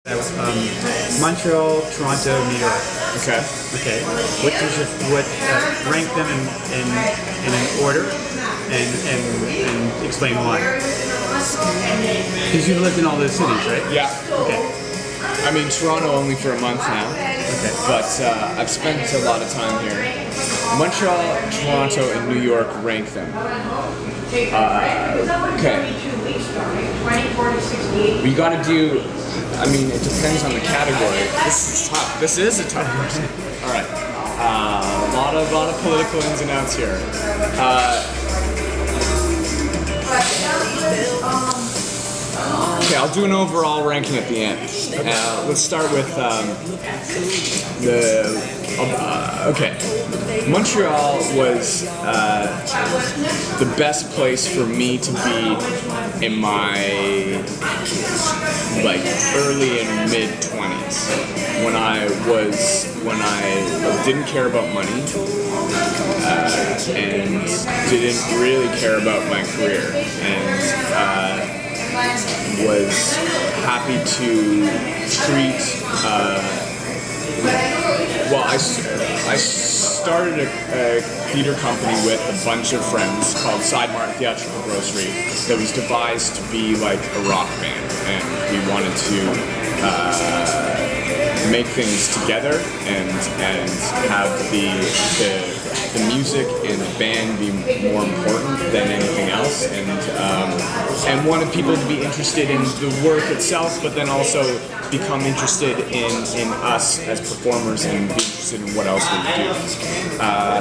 Montreal, Toronto, New York. Okay. Okay. What rank them in an order and explain why? Because you've lived in all those cities, right? Yeah. Okay. I mean, Toronto only for a month now, Okay. but I've spent a lot of time here. Montreal, Toronto, and New York rank them. Okay. We gotta do, I mean, it depends on the category. This is tough. This is a tough question. All right. A lot of political ins and outs here. Okay, I'll do an overall ranking at the end. Let's start with okay. Montreal was the best place for me to be in my early and mid 20s when I didn't care about money and didn't really care about my career and was happy to treat. I started a theater company with a bunch of friends called Sidemart Theatrical Grocery that was devised to be like a rock band, and we wanted to make things together and have the music and the band be more important than anything else, and wanted people to be interested in the work itself, but then also become interested in us as performers and be interested in what else we do.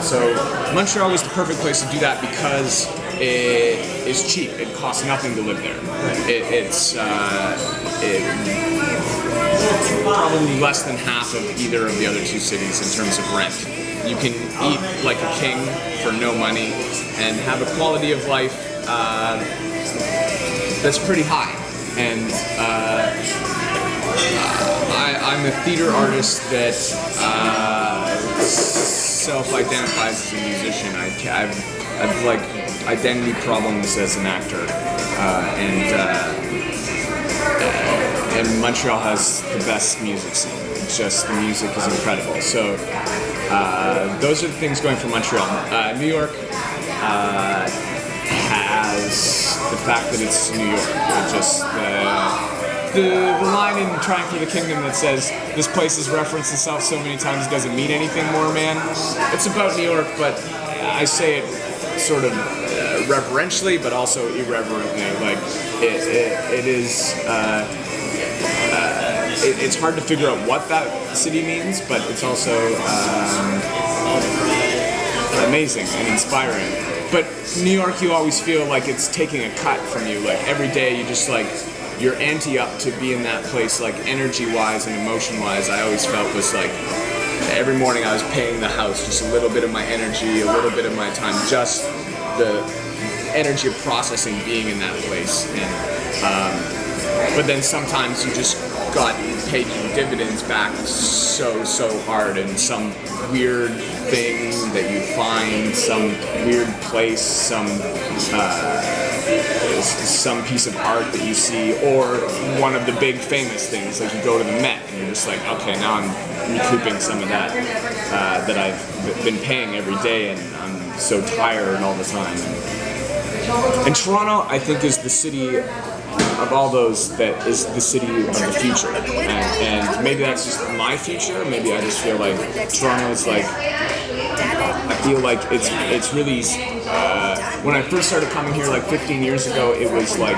So Montreal was the perfect place to do that because it is cheap. It costs nothing to live there. It's probably less than half of either of the other two cities in terms of rent. You can eat like a king for no money and have a quality of life that's pretty high. And I'm a theater artist that self-identifies as a musician. I've like identity problems as an actor, and Montreal has the best music scene. It's just the music is incredible. So those are the things going for Montreal. New York has the fact that it's New York. Just the line in Trying for the Kingdom that says this place has referenced itself so many times it doesn't mean anything more, man. It's about New York, but I say it sort of reverentially, but also irreverently. Like it is. It's hard to figure out what that city means, but it's also amazing and inspiring. But New York, you always feel like it's taking a cut from you. Like every day, you just like you're ante up to be in that place. Like energy-wise and emotion-wise, I always felt was like every morning I was paying the house just a little bit of my energy, a little bit of my time, just the energy of processing being in that place. And but then sometimes you just got paid your dividends back so hard, and some weird thing that you find, some weird place, some piece of art that you see, or one of the big famous things, like you go to the Met and you're just like, okay, now I'm recouping some of that that I've been paying every day, and I'm so tired all the time. And Toronto, I think, is the city of all those that is the city of the future, and maybe that's just my future. Maybe I just feel like Toronto is like, I feel like it's really when I first started coming here like 15 years ago, it was like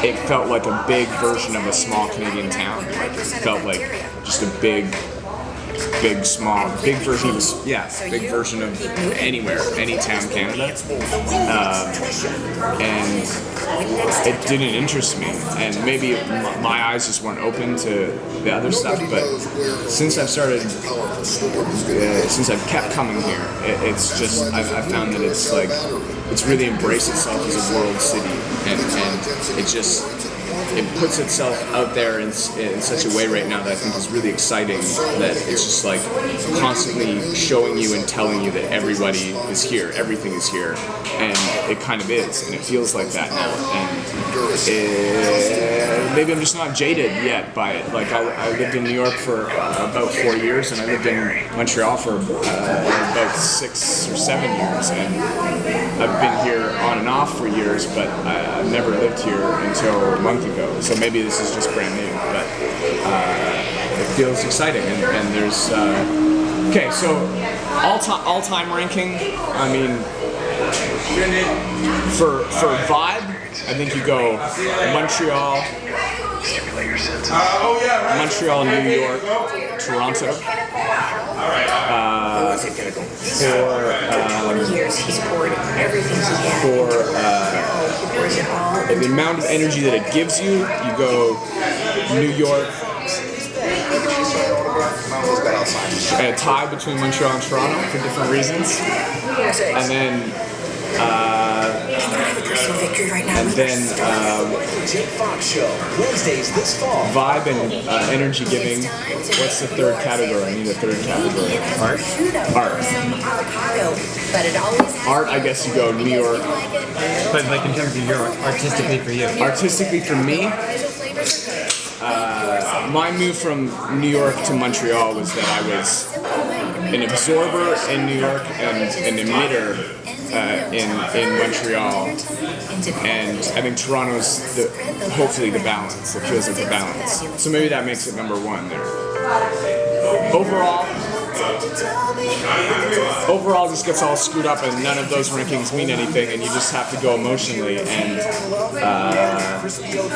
it felt like a big version of a small Canadian town. Like it felt like just a big version of anywhere, any town in Canada, and it didn't interest me, and maybe my eyes just weren't open to the other stuff. But since I've kept coming here, it's just I've found that it's really embraced itself as a world city, and it just it puts itself out there in such a way right now that I think is really exciting. That it's just like constantly showing you and telling you that everybody is here, everything is here, and it kind of is, and it feels like that now. And maybe I'm just not jaded yet by it. Like I lived in New York for about 4 years, and I lived in Montreal for about 6 or 7 years, and I've been here on and off for years, but I've never lived here until a month ago. So maybe this is just brand new, but it feels exciting. And there's okay. So all-time ranking. I mean, for vibe, I think you go Montreal, New York, Toronto. For the amount of energy that it gives you, you go New York. A tie between Montreal and Toronto for different reasons, and then vibe and energy giving. What's the third category? I need a third category. Art, I guess you go New York. But like in terms of your artistically for you. Artistically for me, my move from New York to Montreal was that I was an absorber in New York and an emitter in Montreal, and I think Toronto's hopefully the balance. It feels like the balance. So maybe that makes it number one there. Overall just gets all screwed up, and none of those rankings mean anything, and you just have to go emotionally. And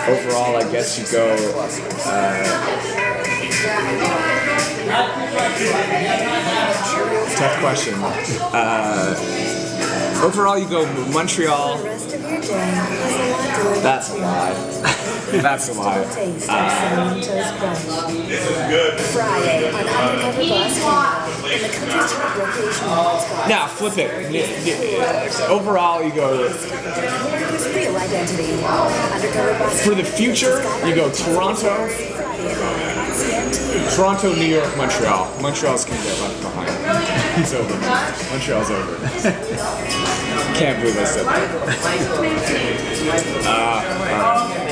overall, I guess you go. Tough question. Overall, you go Montreal. That's a lie. That's a lie. Now, flip it. Overall, you go. For the future, you go Toronto, New York, Montreal. Montreal's gonna get left behind. It's over. Montreal's over. Can't believe I said that.